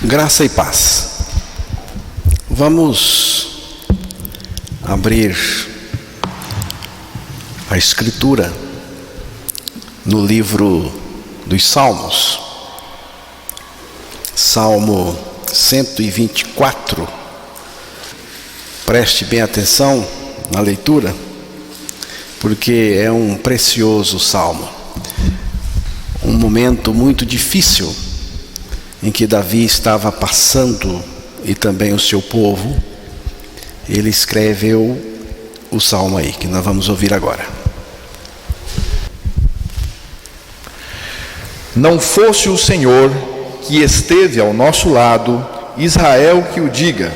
Graça e paz. Vamos abrir a Escritura no livro dos Salmos, Salmo 124. Preste bem atenção na leitura, porque é um precioso salmo. Um momento muito difícil em que Davi estava passando, e também o seu povo. Ele escreveu o salmo aí, que nós vamos ouvir agora. Não fosse o Senhor que esteve ao nosso lado, Israel que o diga.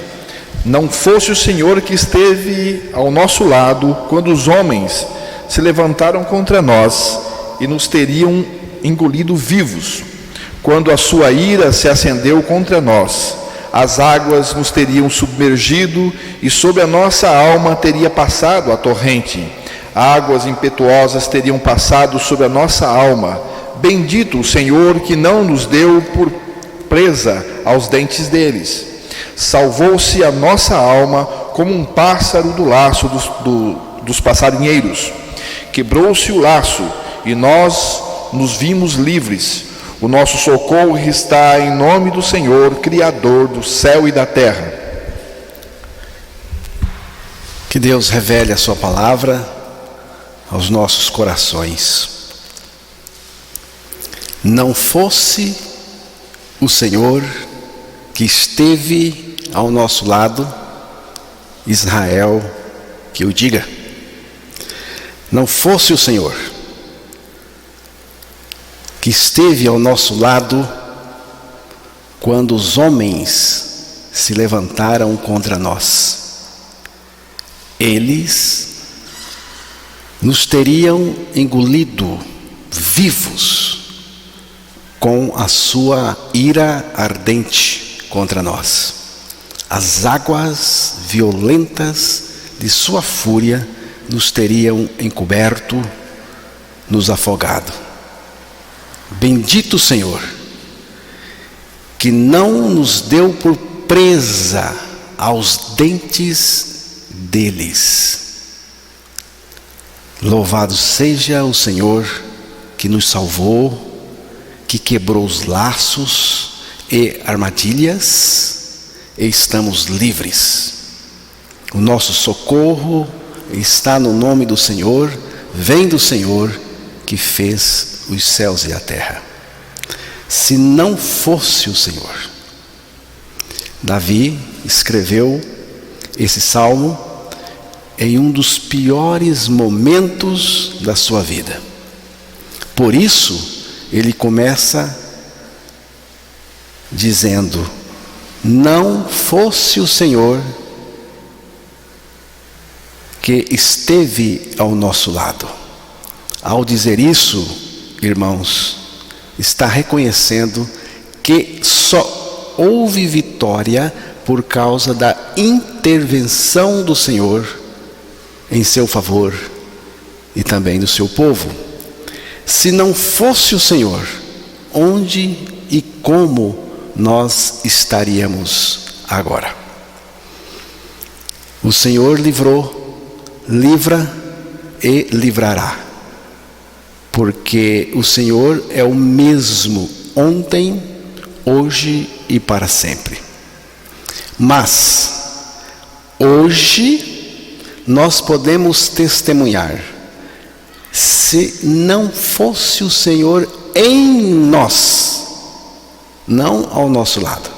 Não fosse o Senhor que esteve ao nosso lado, quando os homens se levantaram contra nós e nos teriam engolido vivos. Quando a sua ira se acendeu contra nós, as águas nos teriam submergido e sobre a nossa alma teria passado a torrente. Águas impetuosas teriam passado sobre a nossa alma. Bendito o Senhor que não nos deu por presa aos dentes deles. Salvou-se a nossa alma como um pássaro do laço dos passarinheiros. Quebrou-se o laço e nós nos vimos livres. O nosso socorro está em nome do Senhor, Criador do céu e da terra. Que Deus revele a sua palavra aos nossos corações. Não fosse o Senhor que esteve ao nosso lado, Israel que o diga. Não fosse o Senhor que esteve ao nosso lado quando os homens se levantaram contra nós. Eles nos teriam engolido vivos com a sua ira ardente contra nós. As águas violentas de sua fúria nos teriam encoberto, nos afogado. Bendito o Senhor, que não nos deu por presa aos dentes deles. Louvado seja o Senhor que nos salvou, que quebrou os laços e armadilhas, e estamos livres. O nosso socorro está no nome do Senhor, vem do Senhor que fez os céus e a terra. Se não fosse o Senhor. Davi escreveu esse salmo em um dos piores momentos da sua vida. Por isso, ele começa dizendo: não fosse o Senhor que esteve ao nosso lado. Ao dizer isso, irmãos, está reconhecendo que só houve vitória por causa da intervenção do Senhor em seu favor e também do seu povo. Se não fosse o Senhor, onde e como nós estaríamos agora? O Senhor livrou, livra e livrará. Porque o Senhor é o mesmo ontem, hoje e para sempre. Mas hoje nós podemos testemunhar: se não fosse o Senhor em nós, não ao nosso lado,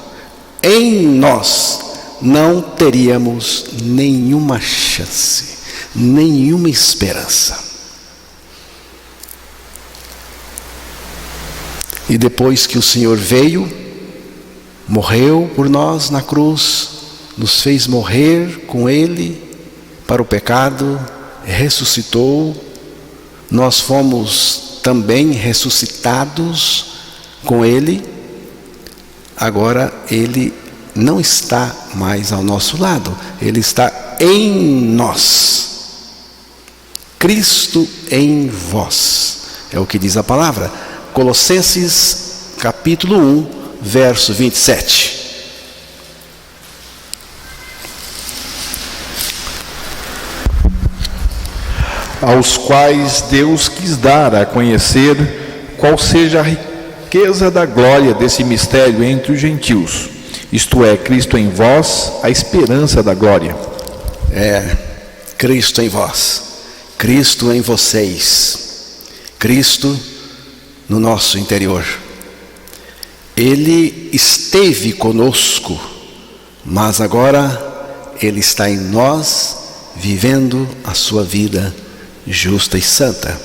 em nós, não teríamos nenhuma chance, nenhuma esperança. E depois que o Senhor veio, morreu por nós na cruz, nos fez morrer com Ele para o pecado, ressuscitou, nós fomos também ressuscitados com Ele. Agora Ele não está mais ao nosso lado, Ele está em nós. Cristo em vós, é o que diz a palavra. Colossenses capítulo 1, verso 27. aos quais Deus quis dar a conhecer qual seja a riqueza da glória desse mistério entre os gentios, isto é, Cristo em vós, a esperança da glória. Cristo em vós, Cristo em vocês, Cristo no nosso interior. Ele esteve conosco, mas agora Ele está em nós, vivendo a sua vida justa e santa.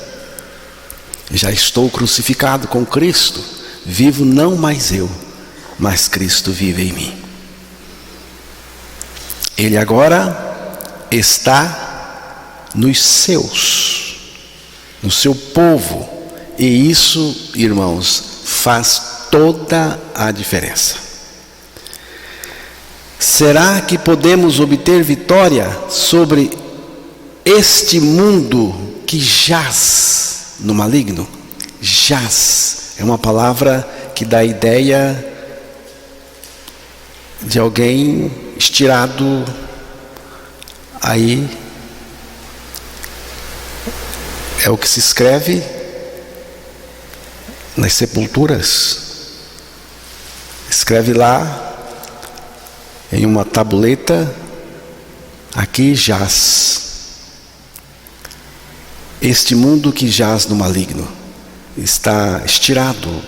Já estou crucificado com Cristo, vivo não mais eu, mas Cristo vive em mim. Ele agora está nos seus, no seu povo, e isso, irmãos, faz toda a diferença. Será que podemos obter vitória sobre este mundo que jaz no maligno? Jaz é uma palavra que dá a ideia de alguém estirado aí. É o que se escreve nas sepulturas. Escreve lá em uma tabuleta: aqui jaz. Este mundo que jaz no maligno está estirado,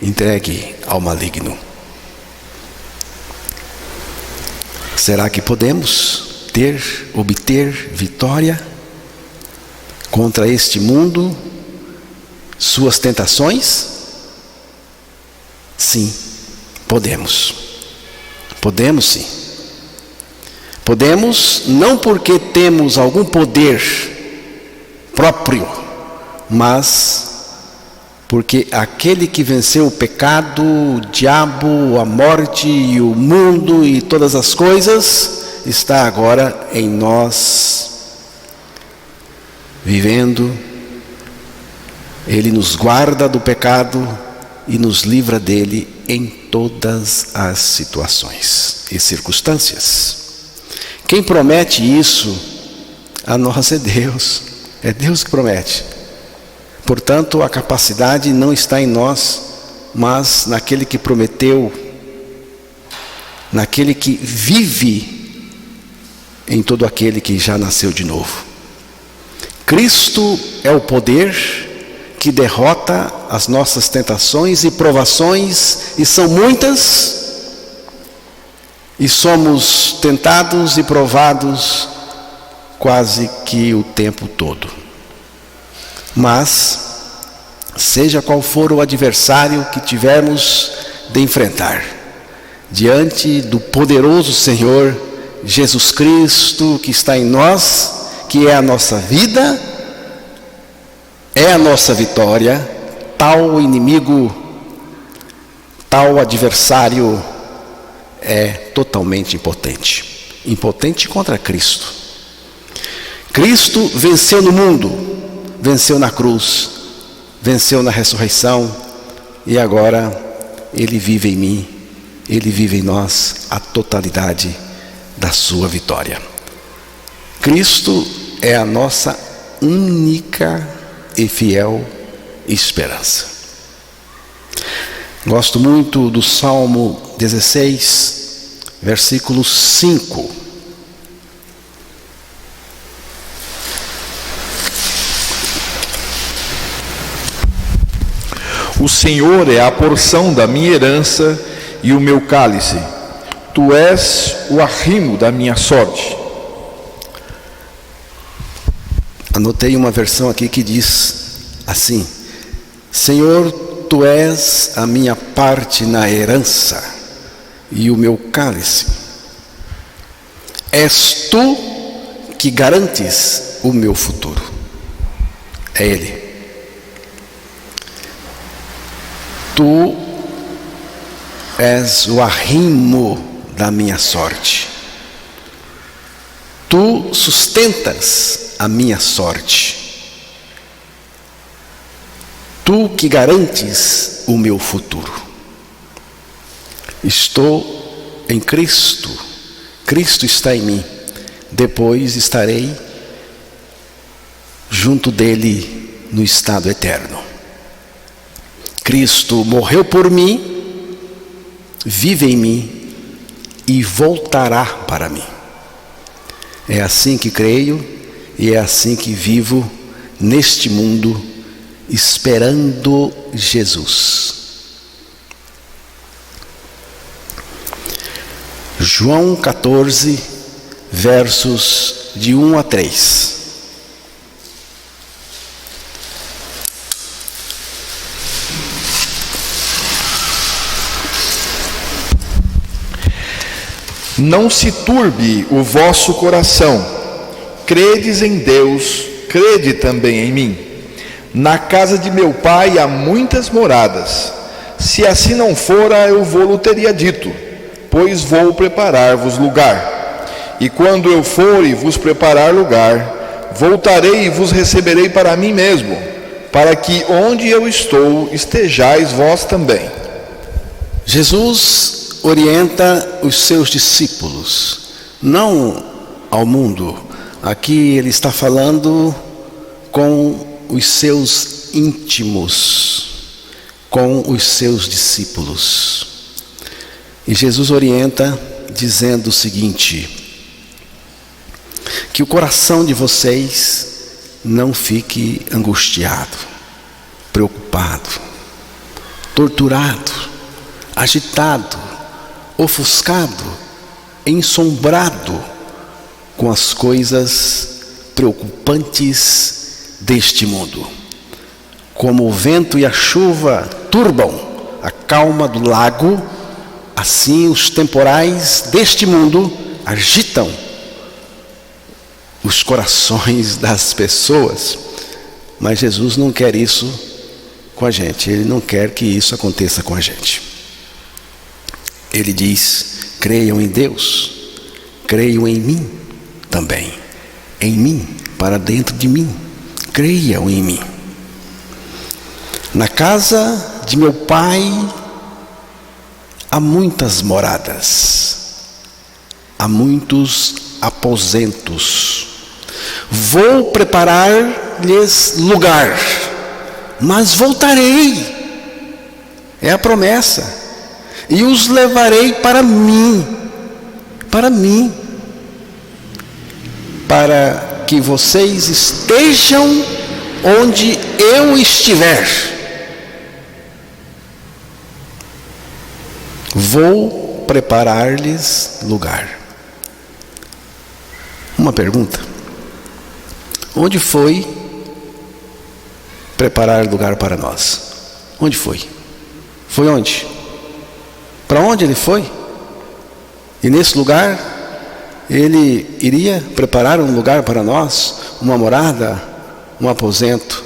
entregue ao maligno. Será que podemos obter vitória contra este mundo, suas tentações? Sim, podemos. Podemos sim. Podemos não porque temos algum poder próprio, mas porque aquele que venceu o pecado, o diabo, a morte e o mundo e todas as coisas, está agora em nós, vivendo. Ele nos guarda do pecado e nos livra dele em todas as situações e circunstâncias. Quem promete isso a nós é Deus. É Deus que promete. Portanto, a capacidade não está em nós, mas naquele que prometeu, naquele que vive em todo aquele que já nasceu de novo. Cristo é o poder que derrota as nossas tentações e provações, e são muitas, e somos tentados e provados quase que o tempo todo. Mas, seja qual for o adversário que tivermos de enfrentar, diante do poderoso Senhor Jesus Cristo que está em nós, que é a nossa vida, é a nossa vitória, tal inimigo, tal adversário é totalmente impotente. Impotente contra Cristo. Cristo venceu no mundo, venceu na cruz, venceu na ressurreição, e agora Ele vive em mim, Ele vive em nós, a totalidade da sua vitória. Cristo é a nossa única e fiel esperança. Gosto muito do Salmo 16, versículo 5. O Senhor é a porção da minha herança e o meu cálice. Tu és o arrimo da minha sorte. Anotei uma versão aqui que diz assim: Senhor, Tu és a minha parte na herança e o meu cálice. És Tu que garantes o meu futuro. É Ele. Tu és o arrimo da minha sorte. Tu sustentas a minha sorte. Tu que garantes o meu futuro. Estou em Cristo. Cristo está em mim. Depois estarei junto dele no estado eterno. Cristo morreu por mim, vive em mim e voltará para mim. É assim que creio e é assim que vivo neste mundo, esperando Jesus. João 14, versos de 1 a 3. Não se turbe o vosso coração. Credes em Deus, crede também em mim. Na casa de meu pai há muitas moradas. Se assim não fora, eu vou-lo teria dito, pois vou preparar-vos lugar. E quando eu for e vos preparar lugar, voltarei e vos receberei para mim mesmo, para que onde eu estou, estejais vós também. Jesus orienta os seus discípulos, não ao mundo. Aqui ele está falando com os seus íntimos, com os seus discípulos. E Jesus orienta dizendo o seguinte: que o coração de vocês não fique angustiado, preocupado, torturado, agitado, ofuscado, ensombrado com as coisas preocupantes deste mundo. Como o vento e a chuva turbam a calma do lago, assim os temporais deste mundo agitam os corações das pessoas. Mas Jesus não quer isso com a gente, Ele não quer que isso aconteça com a gente. Ele diz: creiam em Deus, creiam em mim também, em mim, para dentro de mim, creiam em mim. Na casa de meu pai há muitas moradas, há muitos aposentos. Vou preparar-lhes lugar, mas voltarei, é a promessa, e os levarei para mim, para que vocês estejam onde eu estiver. Vou preparar-lhes lugar. Uma pergunta: onde foi preparar lugar para nós? Onde foi? Foi onde? Para onde ele foi? E nesse lugar, ele iria preparar um lugar para nós, uma morada, um aposento,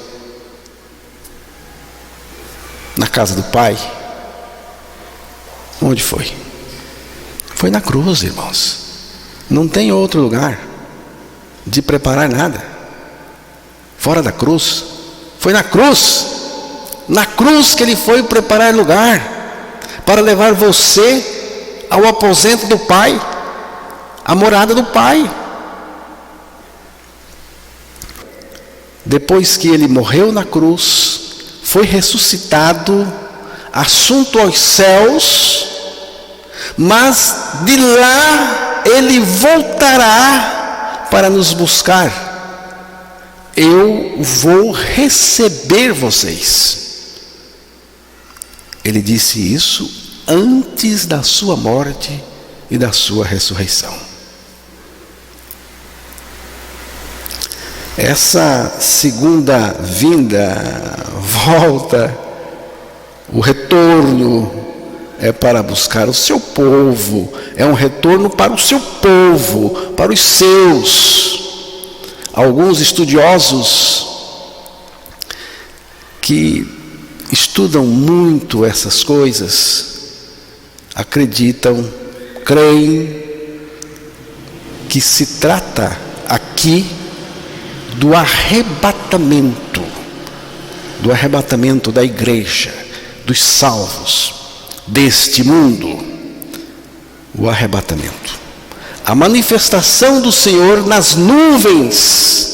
na casa do Pai. Onde foi? Foi na cruz, irmãos. Não tem outro lugar de preparar nada fora da cruz. Foi na cruz que ele foi preparar lugar para levar você ao aposento do Pai, a morada do Pai. Depois que ele morreu na cruz, foi ressuscitado, assunto aos céus, mas de lá ele voltará para nos buscar. Eu vou receber vocês. Ele disse isso antes da sua morte e da sua ressurreição. Essa segunda vinda, volta, o retorno é para buscar o seu povo, é um retorno para o seu povo, para os seus. Alguns estudiosos que estudam muito essas coisas, acreditam, creem que se trata aqui do arrebatamento da igreja, dos salvos deste mundo. O arrebatamento, a manifestação do Senhor nas nuvens,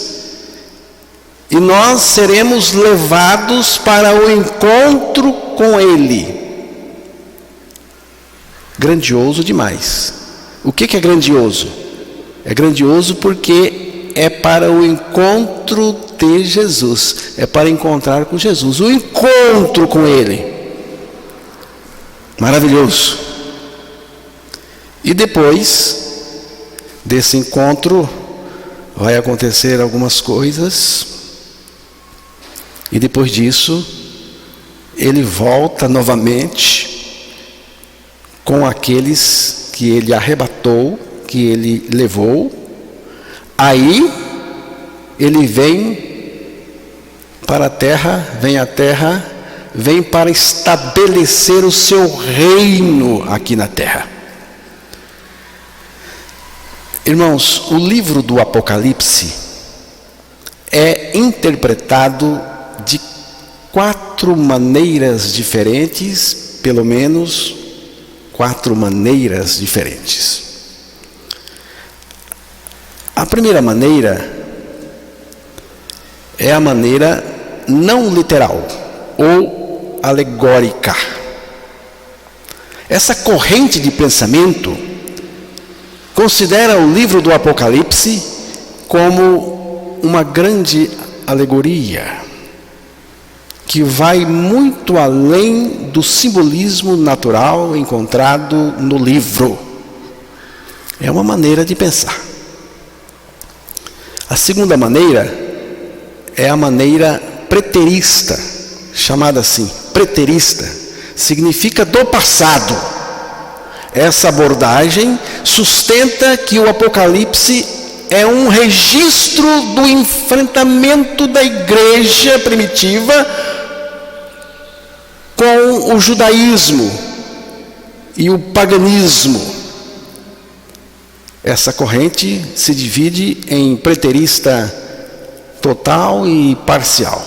e nós seremos levados para o encontro com Ele. Grandioso demais. O que é grandioso? É grandioso porque é para o encontro de Jesus, é para encontrar com Jesus, o encontro com Ele. Maravilhoso. E depois desse encontro vai acontecer algumas coisas, e depois disso Ele volta novamente com aqueles que Ele arrebatou, que Ele levou. Aí Ele vem para a terra, vem para estabelecer o seu reino aqui na terra. Irmãos, o livro do Apocalipse é interpretado de 4 maneiras diferentes, pelo menos 4 maneiras diferentes. A primeira maneira é a maneira não literal ou alegórica. Essa corrente de pensamento considera o livro do Apocalipse como uma grande alegoria, que vai muito além do simbolismo natural encontrado no livro. É uma maneira de pensar. A segunda maneira é a maneira preterista, chamada assim, preterista, significa do passado. Essa abordagem sustenta que o Apocalipse é um registro do enfrentamento da igreja primitiva com o judaísmo e o paganismo. Essa corrente se divide em preterista total e parcial.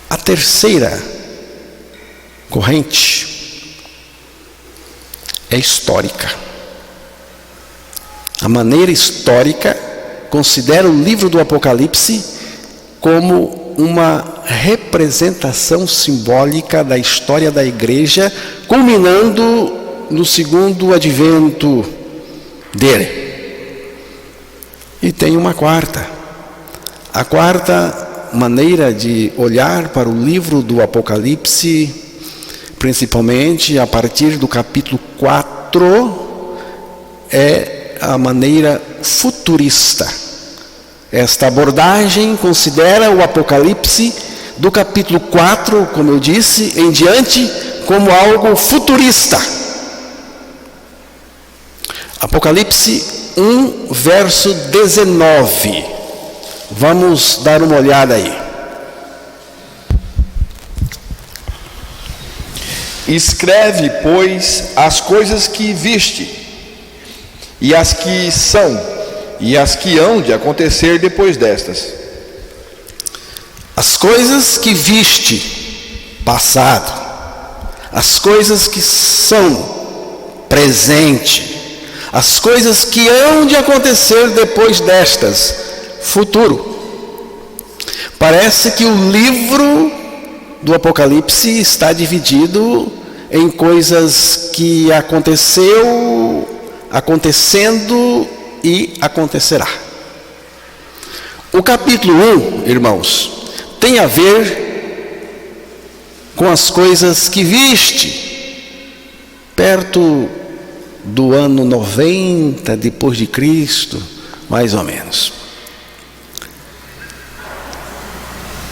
A terceira corrente é histórica. A maneira histórica considera o livro do Apocalipse como uma representação simbólica da história da igreja, culminando no segundo advento dele. E tem uma quarta. A quarta maneira de olhar para o livro do Apocalipse, principalmente a partir do capítulo 4, é a maneira futurista. Esta abordagem considera o Apocalipse do capítulo 4, como eu disse, em diante, como algo futurista. Apocalipse 1, verso 19. Vamos dar uma olhada aí. Escreve, pois, as coisas que viste, e as que são, e as que hão de acontecer depois destas. As coisas que viste, passado. As coisas que são, presente. As coisas que hão de acontecer depois destas, futuro. Parece que o livro do Apocalipse está dividido em coisas que aconteceu, acontecendo e acontecerá. O capítulo 1, irmãos, tem a ver com as coisas que viste, perto do ano 90 depois de Cristo, mais ou menos.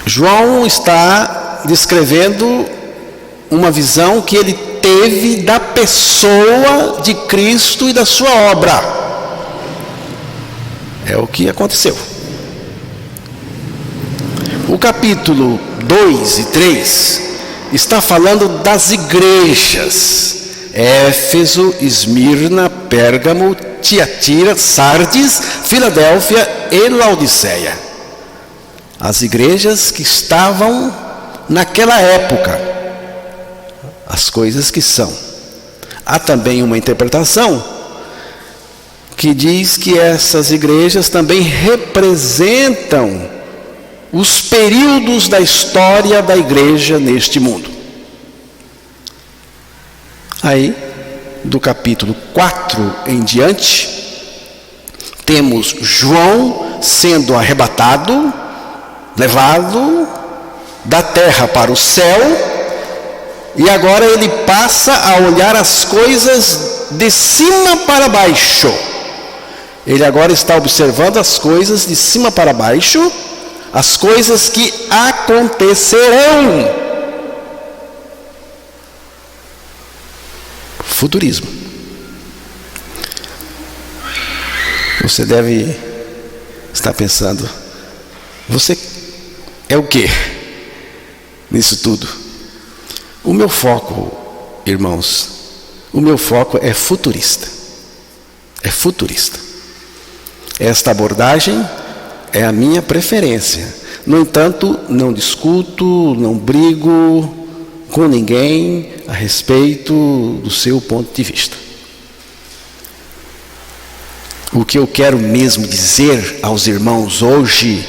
João está descrevendo uma visão que ele teve da pessoa de Cristo e da sua obra. É o que aconteceu. O capítulo 2 e 3 está falando das igrejas: Éfeso, Esmirna, Pérgamo, Tiatira, Sardes, Filadélfia e Laodiceia. As igrejas que estavam naquela época, as coisas que são. Há também uma interpretação que diz que essas igrejas também representam os períodos da história da igreja neste mundo. Aí, do capítulo 4 em diante, temos João sendo arrebatado, levado da terra para o céu, e agora ele passa a olhar as coisas de cima para baixo. Ele agora está observando as coisas de cima para baixo, as coisas que acontecerão. Futurismo. Você deve estar pensando, você é o quê nisso tudo? O meu foco, irmãos, o meu foco é futurista. É futurista. Esta abordagem é a minha preferência. No entanto, não discuto, não brigo com ninguém a respeito do seu ponto de vista. O que eu quero mesmo dizer aos irmãos hoje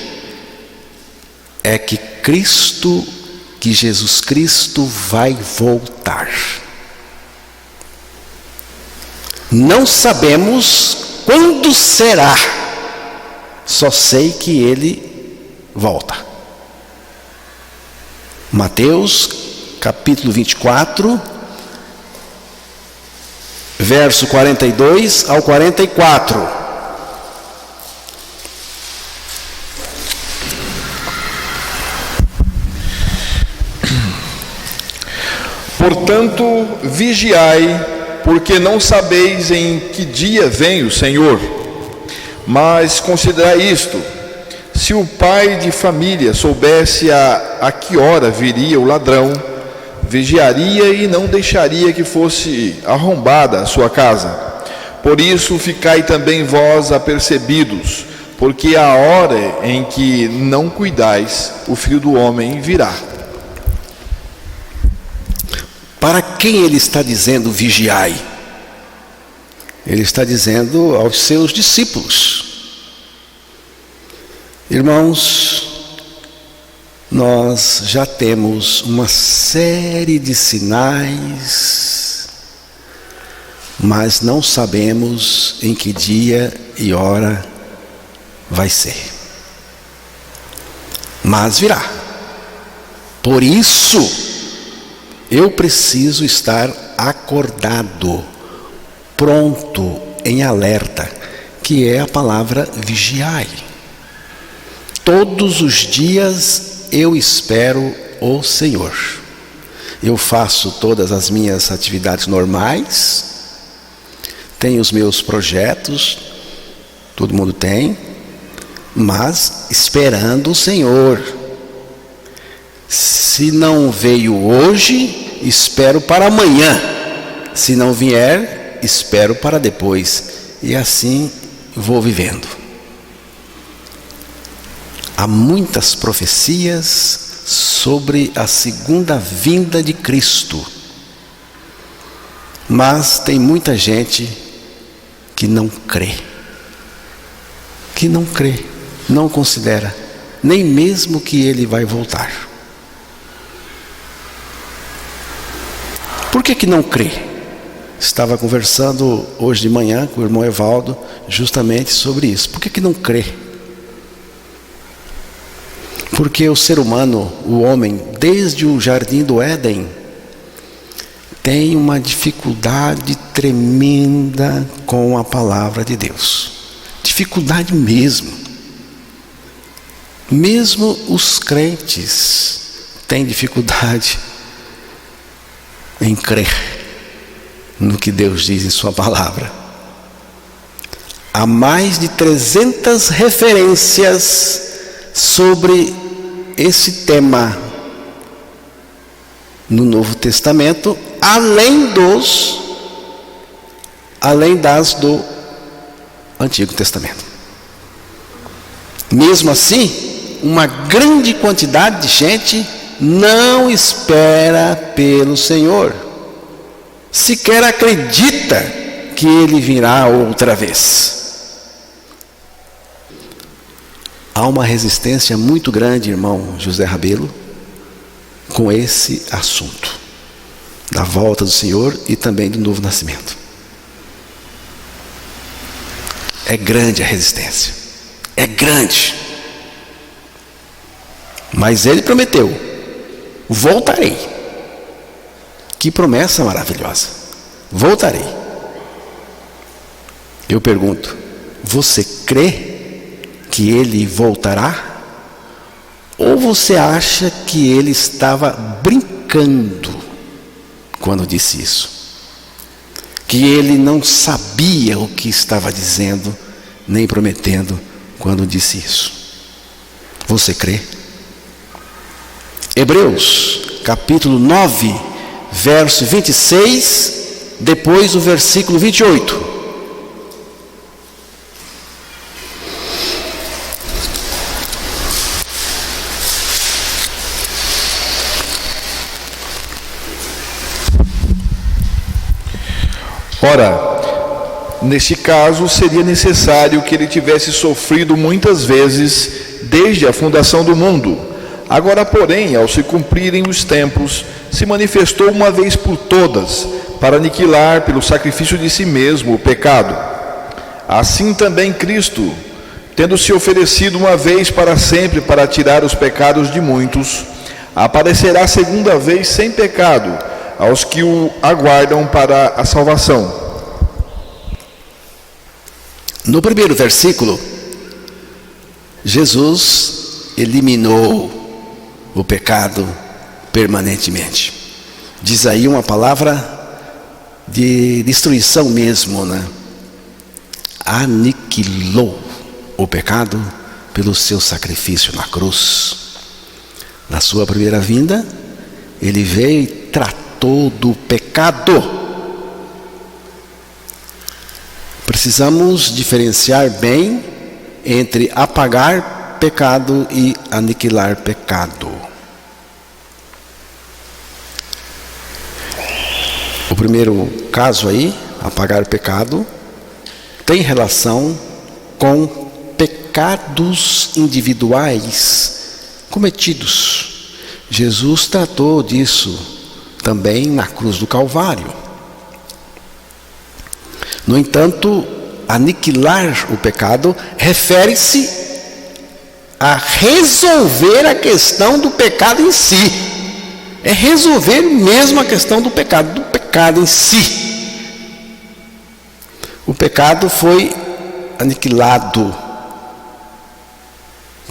é que Jesus Cristo vai voltar. Não sabemos quando será, só sei que ele volta. Mateus capítulo 24, verso 42 ao 44. Portanto, vigiai, porque não sabeis em que dia vem o Senhor. Mas considerai isto: se o pai de família soubesse a que hora viria o ladrão, vigiaria e não deixaria que fosse arrombada a sua casa. Por isso ficai também vós apercebidos, porque a hora em que não cuidais, o Filho do Homem virá. Para quem ele está dizendo vigiai? Ele está dizendo aos seus discípulos. Irmãos, nós já temos uma série de sinais, mas não sabemos em que dia e hora vai ser. Mas virá. Por isso, eu preciso estar acordado, pronto, em alerta, que é a palavra vigiai. Todos os dias eu espero o Senhor. Eu faço todas as minhas atividades normais, tenho os meus projetos, todo mundo tem, mas esperando o Senhor. Se não veio hoje, espero para amanhã. Se não vier, espero para depois. E assim vou vivendo. Há muitas profecias sobre a segunda vinda de Cristo. Mas tem muita gente que não crê. Que não crê, não considera, nem mesmo que ele vai voltar. Por que não crê? Estava conversando hoje de manhã com o irmão Evaldo justamente sobre isso. Por que não crê? Porque o ser humano, o homem, desde o jardim do Éden, tem uma dificuldade tremenda com a palavra de Deus. Dificuldade mesmo. Mesmo os crentes têm dificuldade em crer no que Deus diz em sua palavra. Há mais de 300 referências sobre esse tema no Novo Testamento, além das do Antigo Testamento. Mesmo assim, uma grande quantidade de gente não espera pelo Senhor, sequer acredita que Ele virá outra vez. Há uma resistência muito grande, irmão José Rabelo, com esse assunto da volta do Senhor e também do novo nascimento. É grande a resistência, é grande. Mas ele prometeu: voltarei. Que promessa maravilhosa! Voltarei. Eu pergunto: você crê que ele voltará? Ou você acha que ele estava brincando quando disse isso? Que ele não sabia o que estava dizendo, nem prometendo quando disse isso? Você crê? Hebreus, capítulo 9, verso 26, depois o versículo 28. Ora, neste caso seria necessário que ele tivesse sofrido muitas vezes desde a fundação do mundo. Agora, porém, ao se cumprirem os tempos, se manifestou uma vez por todas, para aniquilar pelo sacrifício de si mesmo o pecado. Assim também Cristo, tendo se oferecido uma vez para sempre para tirar os pecados de muitos, aparecerá segunda vez sem pecado aos que o aguardam para a salvação. No primeiro versículo, Jesus eliminou o pecado permanentemente. Diz aí uma palavra de destruição mesmo, né? Aniquilou o pecado pelo seu sacrifício na cruz. Na sua primeira vinda, ele veio e tratou do pecado. Precisamos diferenciar bem entre apagar pecado e aniquilar pecado. O primeiro caso aí, apagar pecado, tem relação com pecados individuais cometidos. Jesus tratou disso também na cruz do Calvário. No entanto, aniquilar o pecado refere-se a resolver a questão do pecado em si. É resolver mesmo a questão do pecado em si. O pecado foi aniquilado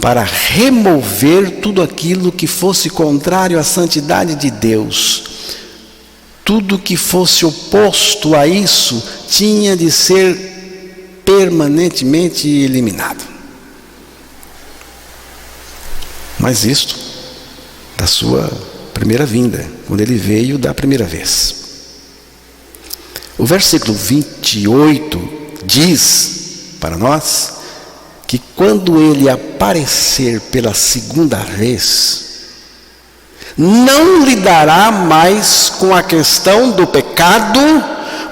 para remover tudo aquilo que fosse contrário à santidade de Deus. Tudo que fosse oposto a isso tinha de ser permanentemente eliminado. Mas isto da sua primeira vinda, quando ele veio da primeira vez. O versículo 28 diz para nós que quando ele aparecer pela segunda vez, não lidará mais com a questão do pecado,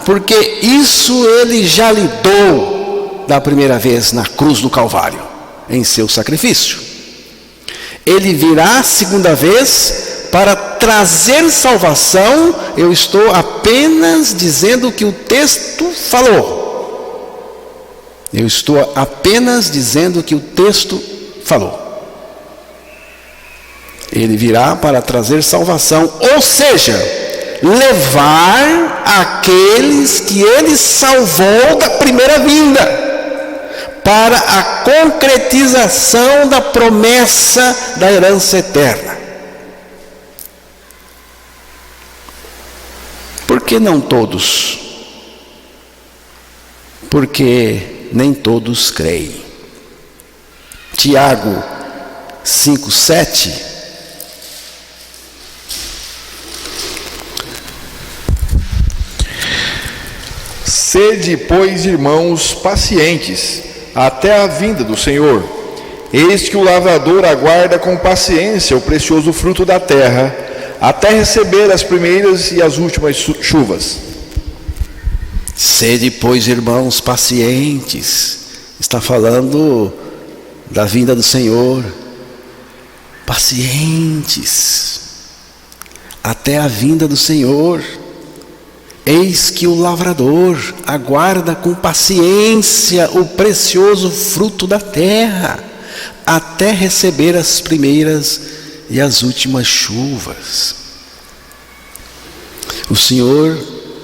porque isso ele já lidou da primeira vez na cruz do Calvário, em seu sacrifício. Ele virá a segunda vez para trazer salvação. Eu estou apenas dizendo o que o texto falou. Eu estou apenas dizendo o que o texto falou. Ele virá para trazer salvação, ou seja, levar aqueles que ele salvou da primeira vinda para a concretização da promessa da herança eterna. Por que não todos? Porque nem todos creem. Tiago 5:7 Sede, pois, irmãos, pacientes, até a vinda do Senhor. Eis que o lavrador aguarda com paciência o precioso fruto da terra, até receber as primeiras e as últimas chuvas. Sede, pois, irmãos, pacientes. Está falando da vinda do Senhor, pacientes até a vinda do Senhor. Eis que o lavrador aguarda com paciência o precioso fruto da terra, até receber as primeiras e as últimas chuvas. O Senhor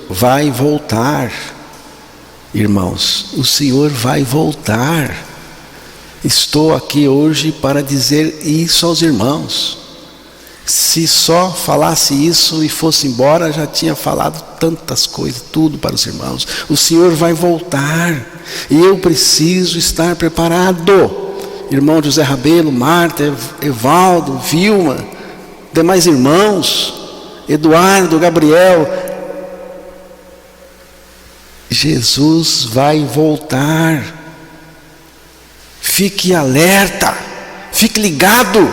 vai voltar, irmãos, o Senhor vai voltar. Estou aqui hoje para dizer isso aos irmãos. Se só falasse isso e fosse embora, já tinha falado tantas coisas, tudo para os irmãos. O Senhor vai voltar e eu preciso estar preparado. Irmão José Rabelo, Marta, Evaldo, Vilma, demais irmãos, Eduardo, Gabriel, Jesus vai voltar. Fique alerta, fique ligado.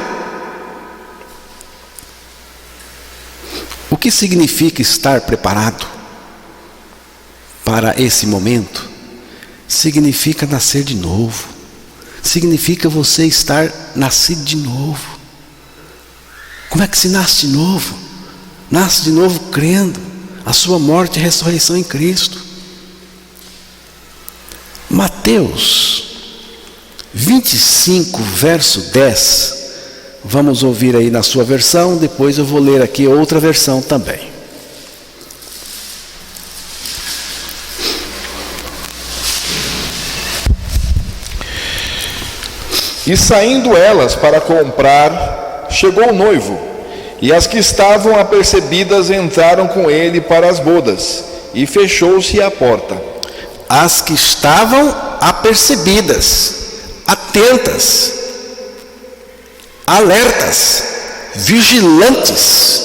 O que significa estar preparado para esse momento? Significa nascer de novo. Significa você estar nascido de novo. Como é que se nasce de novo? Nasce de novo crendo a sua morte e ressurreição em Cristo. Mateus 25, verso 10. Vamos ouvir aí na sua versão, depois eu vou ler aqui outra versão também. E saindo elas para comprar, chegou o noivo, e as que estavam apercebidas entraram com ele para as bodas, e fechou-se a porta. As que estavam apercebidas, atentas, alertas, vigilantes.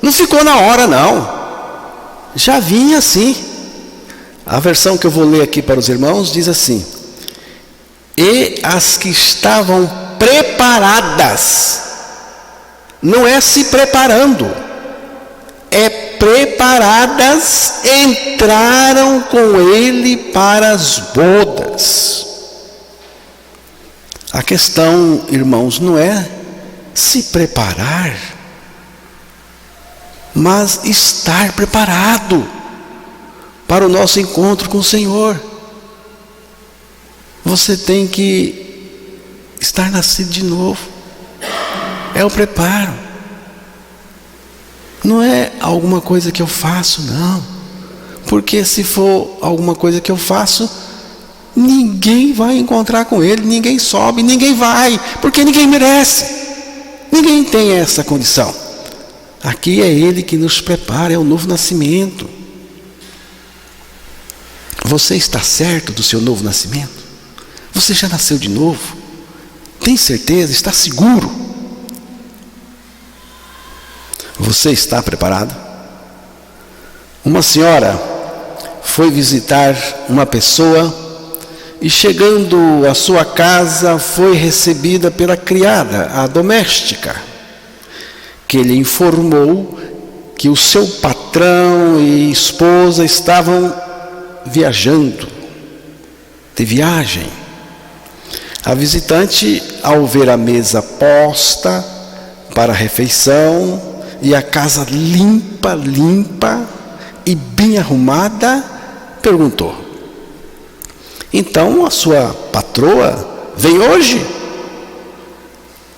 Não ficou na hora não, já vinha assim. A versão que eu vou ler aqui para os irmãos diz assim: e as que estavam preparadas, não é se preparando, é preparadas, entraram com ele para as bodas. A questão, irmãos, não é se preparar, mas estar preparado para o nosso encontro com o Senhor. Você tem que estar nascido de novo. É o preparo. Não é alguma coisa que eu faço, não. Porque se for alguma coisa que eu faço, ninguém vai encontrar com ele, ninguém sobe, ninguém vai, porque ninguém merece. Ninguém tem essa condição. Aqui é ele que nos prepara, é o novo nascimento. Você está certo do seu novo nascimento? Você já nasceu de novo? Tem certeza? Está seguro? Você está preparado? Uma senhora foi visitar uma pessoa e, chegando à sua casa, foi recebida pela criada, a doméstica, que lhe informou que o seu patrão e esposa estavam viajando, de viagem. A visitante, ao ver a mesa posta para a refeição e a casa limpa e bem arrumada, perguntou: então a sua patroa vem hoje?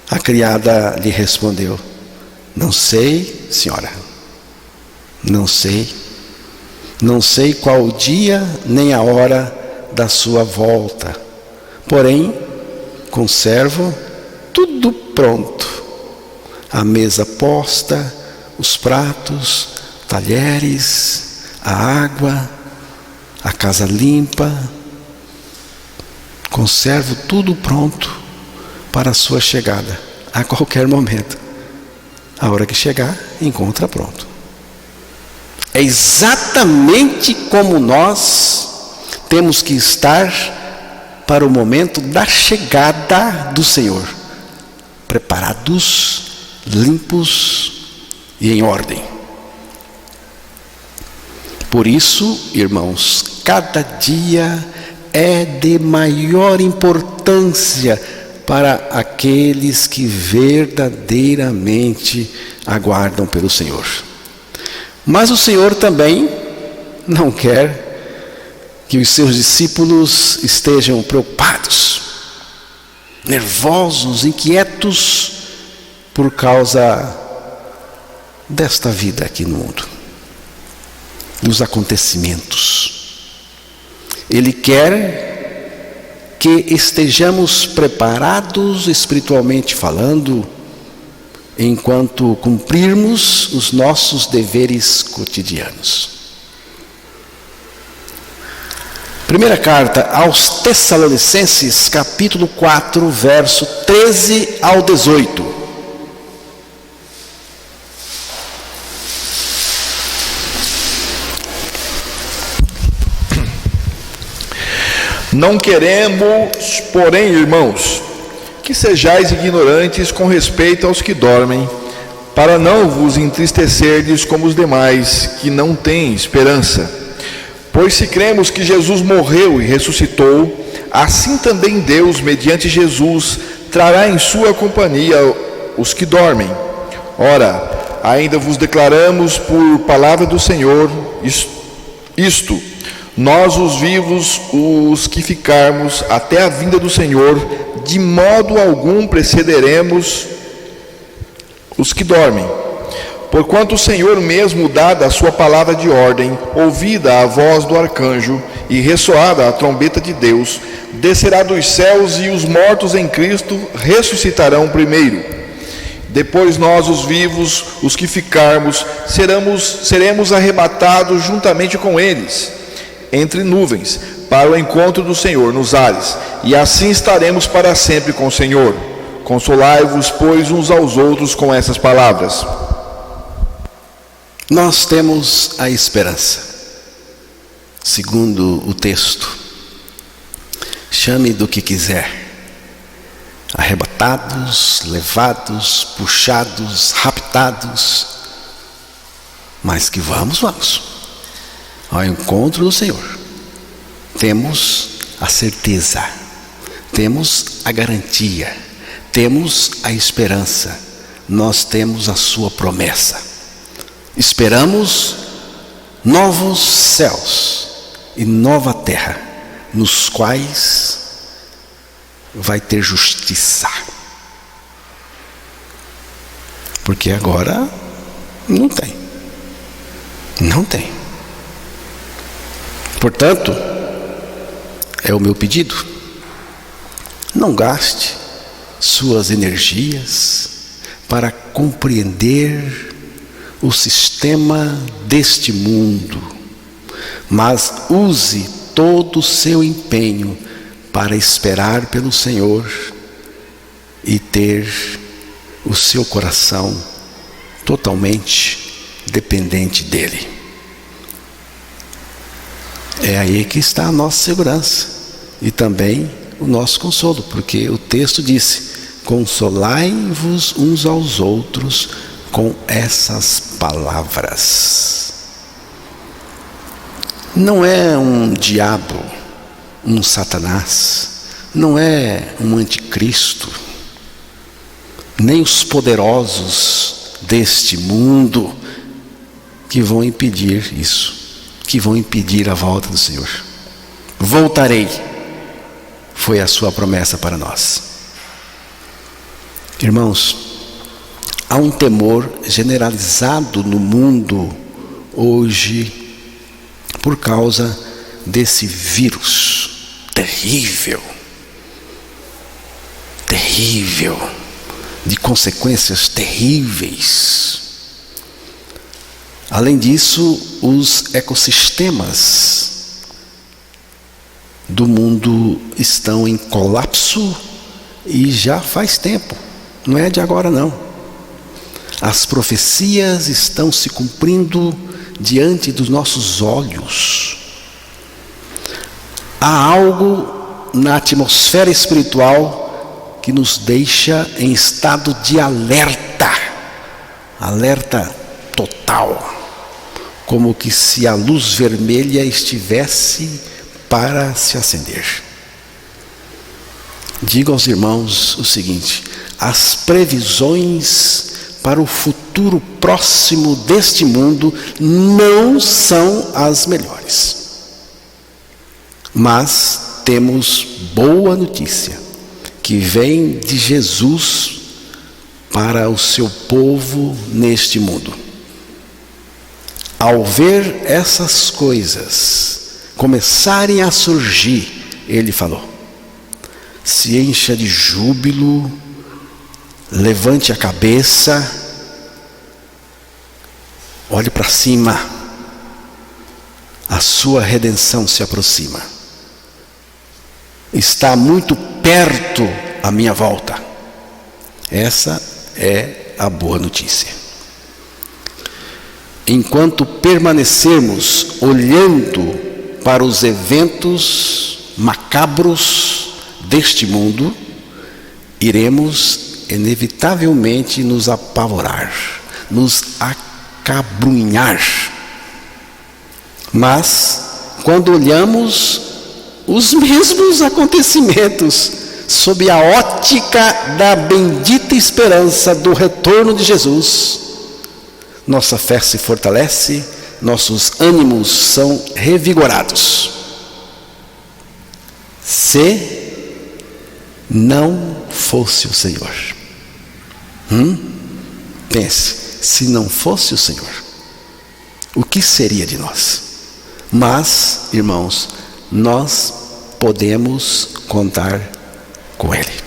A criada lhe respondeu: não sei, senhora, não sei qual o dia nem a hora da sua volta, porém conservo tudo pronto, a mesa posta, os pratos, talheres, a água, a casa limpa. Conservo tudo pronto para a sua chegada a qualquer momento. A hora que chegar, encontra pronto. É exatamente como nós temos que estar para o momento da chegada do Senhor, preparados, limpos e em ordem. Por isso, irmãos, cada dia é de maior importância para aqueles que verdadeiramente aguardam pelo Senhor. Mas o Senhor também não quer que os seus discípulos estejam preocupados, nervosos, inquietos por causa desta vida aqui no mundo, dos acontecimentos. Ele quer que estejamos preparados espiritualmente falando, enquanto cumprirmos os nossos deveres cotidianos. Primeira carta aos Tessalonicenses, capítulo 4, verso 13 ao 18. Não queremos, porém, irmãos, que sejais ignorantes com respeito aos que dormem, para não vos entristecerdes como os demais, que não têm esperança. Pois se cremos que Jesus morreu e ressuscitou, assim também Deus, mediante Jesus, trará em sua companhia os que dormem. Ora, ainda vos declaramos por palavra do Senhor isto: nós os vivos, os que ficarmos até a vinda do Senhor, de modo algum precederemos os que dormem. Porquanto o Senhor mesmo, dada a sua palavra de ordem, ouvida a voz do arcanjo e ressoada a trombeta de Deus, descerá dos céus, e os mortos em Cristo ressuscitarão primeiro. Depois nós, os vivos, os que ficarmos, seremos arrebatados juntamente com eles entre nuvens, para o encontro do Senhor nos ares, e assim estaremos para sempre com o Senhor. Consolai-vos, pois, uns aos outros com essas palavras. Nós temos a esperança, segundo o texto. Chame do que quiser: arrebatados, levados, puxados, raptados, mas que vamos ao encontro do Senhor. Temos a certeza, temos a garantia, temos a esperança, nós temos a sua promessa. Esperamos novos céus e nova terra, nos quais vai ter justiça. Porque agora não tem. Portanto, é o meu pedido: não gaste suas energias para compreender o sistema deste mundo, mas use todo o seu empenho para esperar pelo Senhor e ter o seu coração totalmente dependente dele. É aí que está a nossa segurança e também o nosso consolo, porque o texto disse: consolai-vos uns aos outros com essas palavras. Não é um diabo, um Satanás, não é um anticristo, nem os poderosos deste mundo que vão impedir isso, que vão impedir a volta do Senhor. Voltarei, foi a sua promessa para nós. Irmãos, há um temor generalizado no mundo hoje por causa desse vírus terrível, de consequências terríveis. Além disso, os ecossistemas do mundo estão em colapso e já faz tempo, não é de agora não. As profecias estão se cumprindo diante dos nossos olhos. Há algo na atmosfera espiritual que nos deixa em estado de alerta total, como que se a luz vermelha estivesse para se acender. Digo aos irmãos o seguinte: as previsões para o futuro próximo deste mundo não são as melhores. Mas temos boa notícia, que vem de Jesus para o seu povo neste mundo. Ao ver essas coisas começarem a surgir, ele falou: se encha de júbilo, levante a cabeça, olhe para cima, a sua redenção se aproxima. Está muito perto a minha volta. Essa é a boa notícia. Enquanto permanecermos olhando para os eventos macabros deste mundo, iremos inevitavelmente nos apavorar, nos acabrunhar. Mas, quando olhamos os mesmos acontecimentos sob a ótica da bendita esperança do retorno de Jesus, nossa fé se fortalece, nossos ânimos são revigorados. Se não fosse o Senhor, pense, se não fosse o Senhor, o que seria de nós? Mas, irmãos, nós podemos contar com Ele.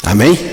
Amém?